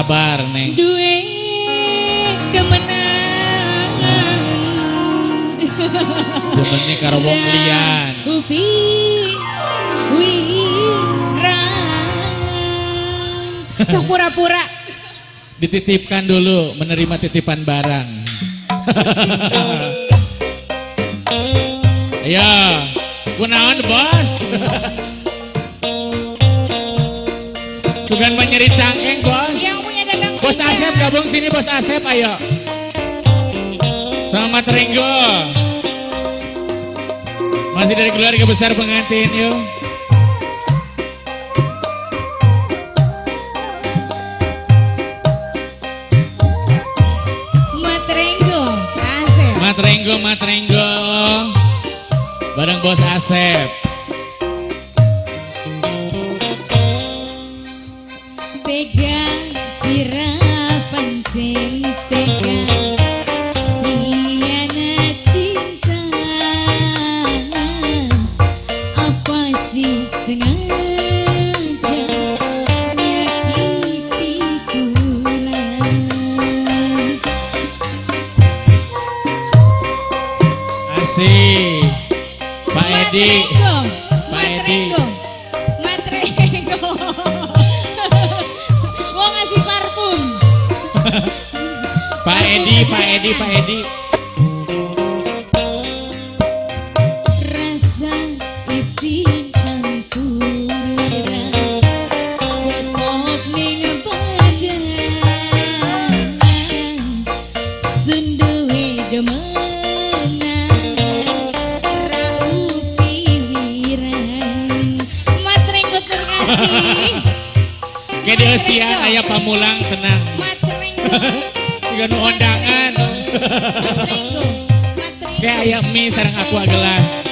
sabar neng. Duwe demenan. Demene karo wong liyan. Upi wirang. Sok pura-pura. Dititipkan dulu, menerima titipan barang. Ayo, kunaon bos? Sugan menyeri cangkeng bos. Yang punya dagang Bos pindah. Asep gabung sini bos Asep ayo. Selamat Ringo. Masih dari keluarga besar pengantin yuk. Matrenggo bareng bos Asep. Pegang sirah pancing pegang hianat cinta. Apa sih sengaja menyakiti kula. Asik Pak Edi. Pak Edi. Matrenggo. Mau ngasih parfum. Pak Edi. Rasa isi campur gemuk ning badan senduwe demenan raupi wirang. Matrenggo terkasih. Kayak di usian ayah pamulang tenang. Matrenggo. Sigan undangan. Matrenggo. Kayak ayah mie sarang aqua gelas.